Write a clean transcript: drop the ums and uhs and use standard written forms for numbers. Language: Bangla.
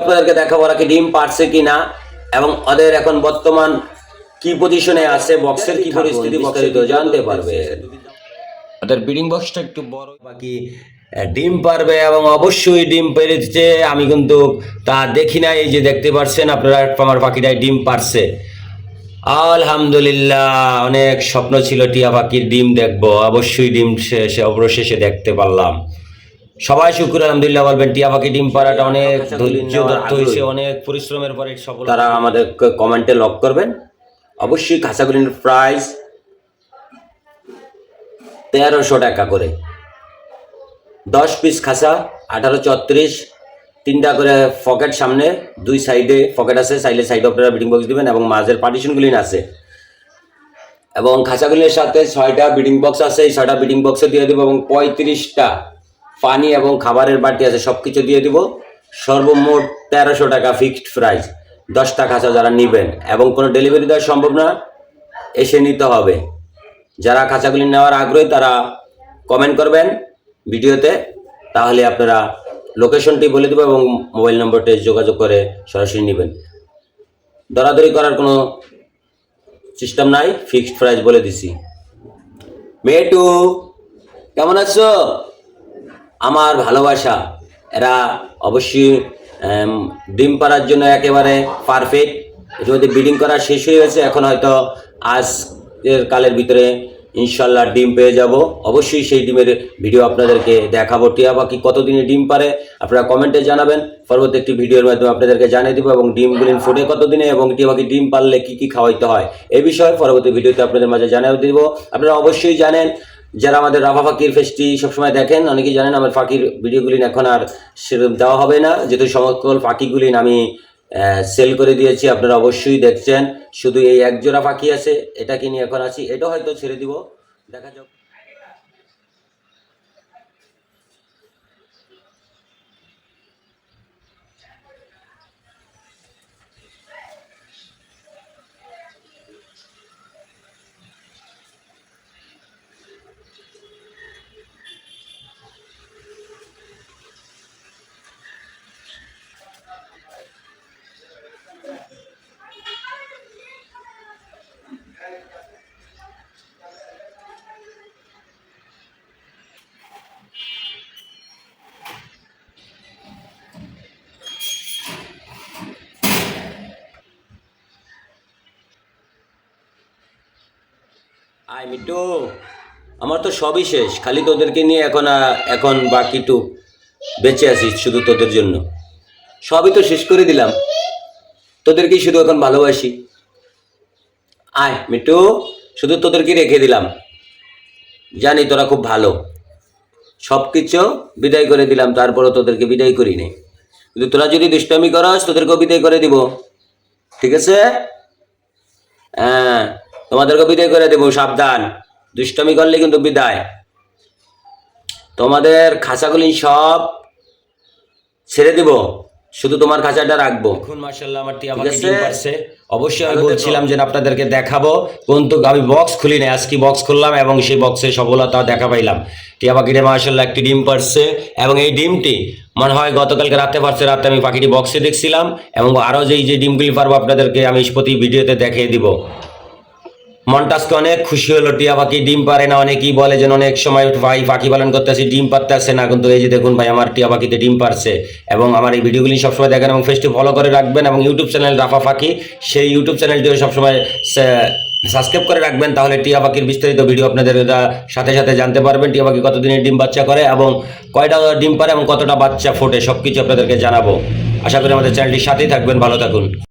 আপনাদেরকে দেখাবো ওরা কি ডিম পারছে কিনা এবং ওদের এখন বর্তমান কি পজিশনে আছে, বক্সের কি পরিস্থিতি বিস্তারিত জানতে পারবে। ওদের ব্রিডিং বক্সটা একটু বড়, বাকি ডিম পারবে এবং অবশ্যই ডিম পেরেছে। আমি কিন্তু তা দেখি না, এই যে দেখতে পাচ্ছেন আপনারা আমার পাখিটাই ডিম পারছে। আলহামদুলিল্লাহ, অনেক স্বপ্ন ছিল টিয়া পাখির ডিম দেখবো, অবশ্যই ডিম অবশেষে দেখতে পারলাম। সবাই শুকর আলহামদুলিল্লাহ বলবেন। টিয়া পাখি ডিম পাড়াটা অনেক ধৈর্য ধরতে হয়েছে, অনেক পরিশ্রমের পরে সফল। তারা আমাদের কমেন্টে লক করবেন। অবশ্যই খাঁচাগুলির প্রাইস 1300 টাকা করে, 10 পিস খাঁচা, 18-34, 3টা করে পকেট, সামনে 2 সাইডে পকেট আছে, সাইডে আপনারা ব্রিডিং বক্স দিবেন এবং মাঝের পার্টিশনগুলি আছে এবং খাঁচাগুলির সাথে 6টা ব্রিডিং বক্স আছে। এই 6টা ব্রিডিং বক্সে দিয়ে দেবো এবং 35টা পানি এবং খাবারের বাটি আছে, সব কিছু দিয়ে দিব। সর্বমোট 1300 টাকা ফিক্সড প্রাইস, 10টা খাঁচা যারা নেবেন এবং কোনো ডেলিভারি দেওয়া সম্ভব না, এসে নিতে হবে। যারা খাঁচাগুলি নেওয়ার আগ্রহী তারা কমেন্ট করবেন ভিডিওতে, তাহলে আপনারা লোকেশনটি বলে দেবো এবং মোবাইল নম্বরটি যোগাযোগ করে সরাসরি নেবেন। দরাদরি করার কোনো সিস্টেম নাই, ফিক্সড প্রাইস বলে দিছি। মেটু কেমন আছো? আমার ভালোবাসা, এরা অবশ্যই ডিম পাড়ার জন্য একেবারে পারফেক্ট। যদি ব্রিডিং করা শেষ হয়ে গেছে, এখন হয়তো আজকের কালের ভিতরে ইনশাল্লাহ ডিম পেয়ে যাব। অবশ্যই সেই ডিমের ভিডিও আপনাদেরকে দেখাবো। টিয়া পাখি কতদিনে ডিম পারে আপনারা কমেন্টে জানাবেন, পরবর্তী একটি ভিডিওর মাধ্যমে আপনাদেরকে জানিয়ে দিব এবং ডিমগুলি ফুটে কতদিনে এবং টিয়া পাখি ডিম পারলে কি কি খাওয়াইতে হয় এই বিষয়ে পরবর্তী ভিডিওতে আপনাদের মাঝে জানিয়ে দিব। আপনারা অবশ্যই জানেন, যারা আমাদের রাফা পাখির ফেসটি সবসময় দেখেন, অনেকেই জানেন আমার পাখির ভিডিওগুলি এখন আর সেরকম দেওয়া হবে না, যেহেতু সকল পাখিগুলি আমি সেল করে দিয়েছি। আপনারা অবশ্যই দেখছেন, শুধু এই এক জোড়া পাখি আছে, এটাকে নিয়ে এখন আছি, এটা হয়তো ছেড়ে দিব, দেখা যাক। আয় মিটু, আমার তো সবই শেষ, খালি তোদেরকে নিয়ে এখন বাকিটু বেঁচে আছি শুধু তোদের জন্য। সবই তো শেষ করে দিলাম, তোদেরকেই শুধু এখন ভালোবাসি। আয় মিটু, শুধু তোদেরকে রেখে দিলাম, জানি তোরা খুব ভালো, সব কিছু বিদায় করে দিলাম, তারপরও তোদেরকে বিদায় করি নি। কিন্তু তোরা যদি দুষ্টামি করস, তোদেরকেও বিদায় করে দিব, ঠিক আছে? হ্যাঁ, তোমাদেরকে বিদায় করে দেবো, সাবধান, দুষ্টামি করলে কিন্তু বিদায়। তোমাদের খাঁচাগুলি সব ছেড়ে দিব, শুধু তোমার খাঁচাটা রাখবো। এখন মাশাআল্লাহ আমার টিয়া পাখি ডিম পারছে। অবশ্যই আমি বলছিলাম যে আপনাদেরকে দেখাবো, কিন্তু আমি বক্স খুলি না, আজকে বক্স খুললাম এবং সেই বক্সে সফলতা দেখা পাইলাম। টিয়া পাখিটা মাশাআল্লাহ একটি ডিম পারছে এবং এই ডিমটি মনে হয় গতকালকে রাতে পারছে। রাতে আমি পাখিটি বক্সে দেখছিলাম এবং আরও যে ডিমগুলি পারবো আপনাদেরকে আমি প্রতি ভিডিওতে দেখিয়ে দিব। মনটা আজকে অনেক খুশি হলো, টিয়া পাখি ডিম পারে না। অনেকেই বলে যেন অনেক সময় ভাই পাখি পালন করতে আসি ডিম পারতে আসে না, কিন্তু এই যে দেখুন ভাই আমার টিয়া পাখিতে ডিম পারছে। এবং আমার এই ভিডিওগুলি সবসময় দেখেন এবং ফেসটি ফলো করে রাখবেন এবং ইউটিউব চ্যানেল রাফা পাখি, সেই ইউটিউব চ্যানেলটিও সবসময় সাবস্ক্রাইব করে রাখবেন, তাহলে টিয়া পাখির বিস্তারিত ভিডিও আপনাদের সাথে সাথে জানতে পারবেন। টিয়া পাখি কতদিনের ডিম বাচ্চা করে এবং কয়টা ডিম পারে এবং কতটা বাচ্চা ফোটে সব কিছু আপনাদেরকে জানাবো। আশা করি আমাদের চ্যানেলটির সাথেই থাকবেন, ভালো থাকুন।